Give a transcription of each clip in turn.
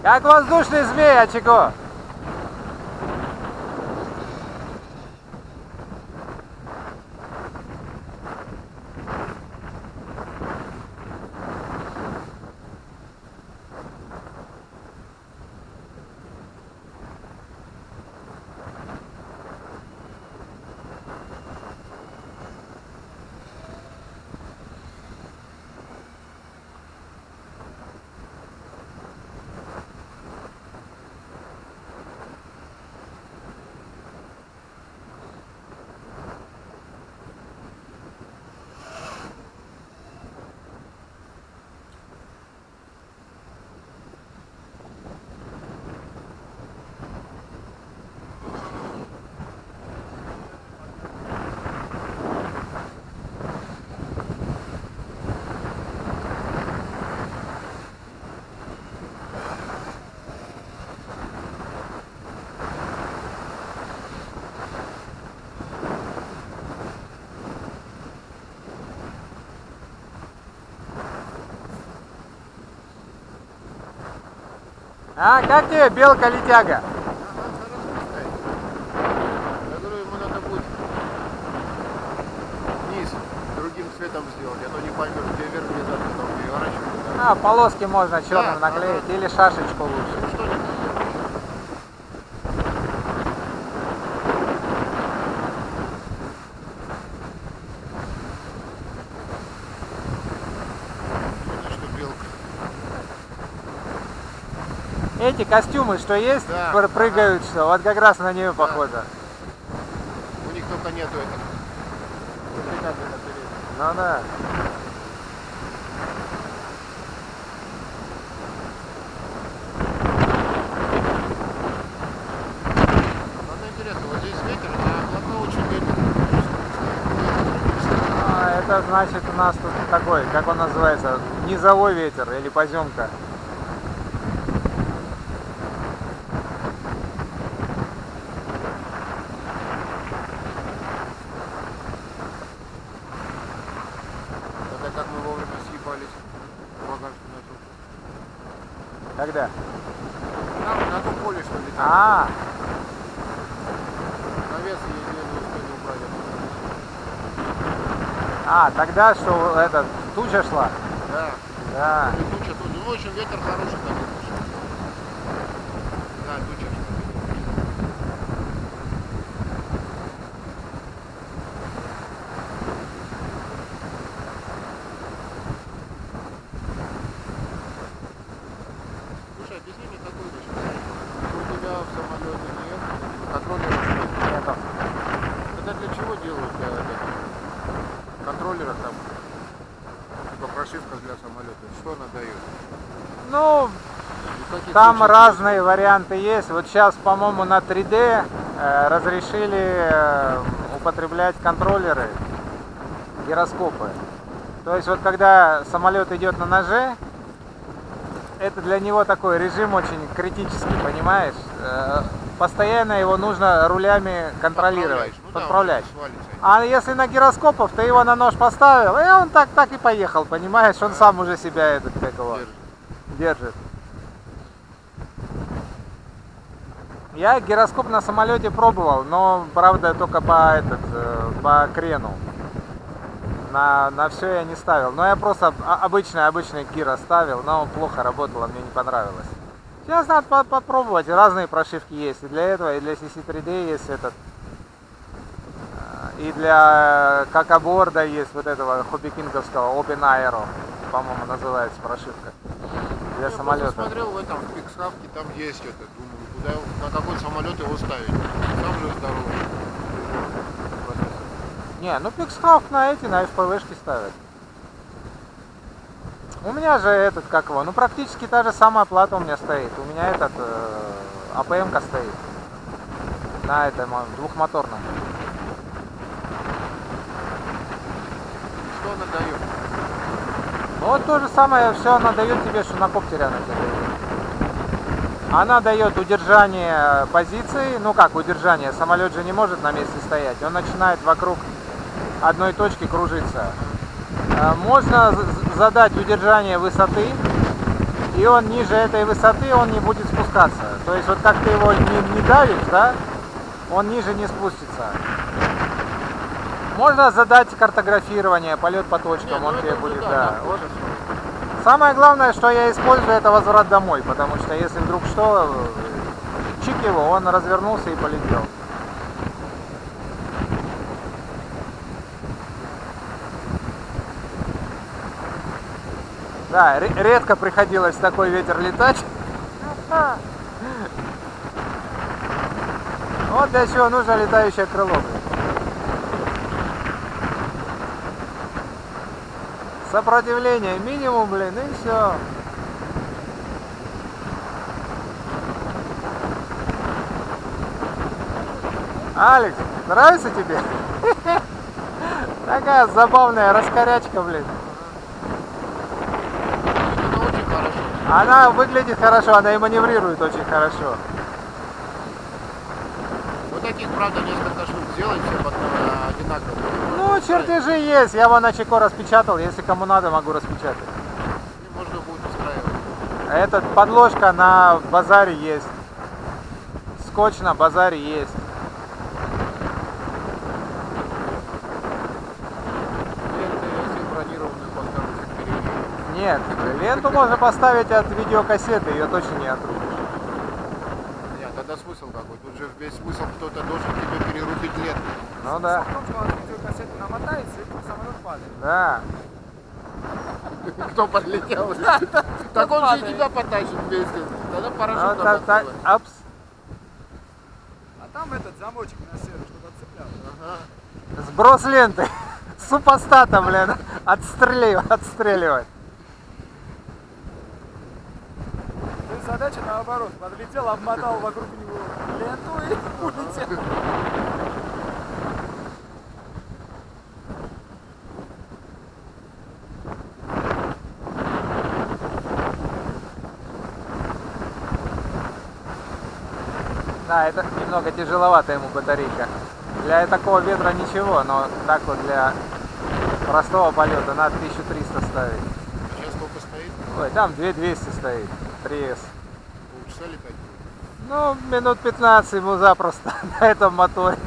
Как воздушный змей, а чего? А, как тебе белка-летяга? Я говорю, ему надо будет низ другим цветом сделать, а то не поймешь, где вверх, где задом, потом переворачивать. А, полоски можно черным Да, наклеить или шашечку лучше. Ну что нет? Что белка. Эти костюмы, что есть, Да, прыгают, что вот как раз на нее похоже. У них только нету этого. Ну да. Она интересно, вот здесь ветер, а плохо очень ветер. А, это значит у нас тут такой, как он называется, низовой ветер или поземка. Это как мы вовремя съебались в багажку на ту. Когда? На том поле, что летали. А, Навес еле не успели убрать. тогда, что этот, туча шла. Да. Да. И туча тут. Ну, в общем, ветер хороший такой. Да, туча. Слушай, объясни мне такую вещь. У тебя в самолете нет контроллера? Нету. Это для чего делают контроллера там? Типа прошивка для самолета. Что она дает? Ну, И в каких там случаях? разные варианты есть. Вот сейчас, по-моему, на 3D разрешили употреблять контроллеры, гироскопы. То есть вот когда самолет идет на ноже, это для него такой режим очень критический, понимаешь? Постоянно его нужно рулями контролировать, Ну да, подправлять. он свалится. А если на гироскопов, ты его на нож поставил, и он так и поехал, понимаешь? Он сам уже себя этот, как его, держит. Я гироскоп на самолете пробовал, но правда только по крену. На все я не ставил. Но я просто обычный гиро ставил, но он плохо работало, мне не понравилось. Сейчас надо попробовать. Разные прошивки есть. И для этого, и для CC3D есть этот. И для какоборда есть вот этого хоббикинговского Open Aero, по-моему, называется прошивка. Для Я самолета. просто смотрел в этом в Пиксхавке, там есть это. Думаю, куда, на какой самолет его ставить. Сам же здоровый. Не, ну Пиксхавк на FPV-шки ставят. У меня же этот, как его, ну практически та же самая плата у меня стоит. У меня этот АПМ-ка стоит. На этом двухмоторном. Что она дает? Вот то же самое, все она дает тебе, что на коптере она тебе дает. Она дает удержание позиции, ну как удержание, самолет же не может на месте стоять, он начинает вокруг одной точки кружиться. Можно задать удержание высоты, и он ниже этой высоты, он не будет спускаться. То есть вот как ты его не давишь, да, он ниже не спустится. Можно задать картографирование, полет по точкам, он тебе будет, да. Вот. Самое главное, что я использую, это возврат домой, потому что если вдруг что, чик его, он развернулся и полетел. Да, редко приходилось в такой ветер летать. Вот для чего нужно летающее крыло. Сопротивление минимум, блин, и все. Алекс, нравится тебе? Такая забавная раскорячка, блин. Она выглядит хорошо, она и маневрирует очень хорошо. Вот таких, правда, несколько штук сделайте одинаково. Ну, чертежи есть, я вон на чеко распечатал, если кому надо, могу распечатать. И можно будет устраивать. Этот подложка на базаре есть. Скотч на базаре есть. Нет, ленту можно поставить от видеокассеты, ее точно не отрубишь. Нет, тогда смысл какой? Тут же весь смысл, кто-то должен тебе перерубить ленту. Ну да. Видеокассету намотается, и самолет падает. Да. Кто подлетел? Так он же и тебя потащит вместе. Тогда парашют Вот надо так, открывать. апс. А там этот замочек на серу, чтобы отцеплял. Ага. Сброс ленты. Супостата, блин. Отстреливать. То есть задача наоборот. Подлетел, обмотал вокруг него ленту и улетел. Да, это немного тяжеловато ему батарейка. Для такого ветра ничего, но так вот для простого полета надо 1300 ставить. Сейчас сколько стоит? Ой, там 2200 стоит. 3S. Полчаса летать? Ну, минут 15 ему запросто на этом моторе.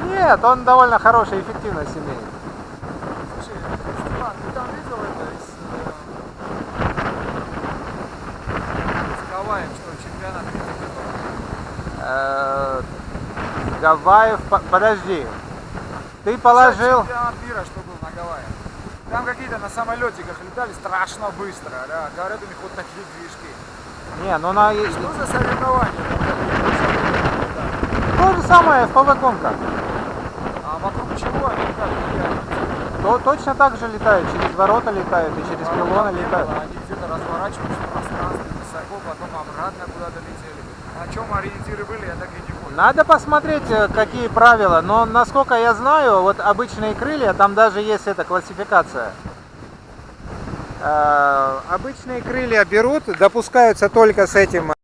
Нет, он довольно хорошая эффективность имеет. Слушай, Степан, ты там видел это с Гавайем, что чемпионат С Гавайев, подожди. Ты положил... Чемпионат мира, что был на Гавайях. Там какие-то на самолетиках летали страшно быстро, да? Говорят, у них вот такие движки. Не, ну на... Что за соревнования? То же самое, FPV-гонка. А вокруг чего они летали? Точно так же летают, через ворота летают и через пилоны летают. Они где-то разворачиваются в пространстве высоко, потом обратно куда-то летели. На чем ориентиры были, я так и не понял. Надо посмотреть, какие правила, но насколько я знаю, вот обычные крылья, там даже есть эта классификация. Обычные крылья берут, допускаются только с этим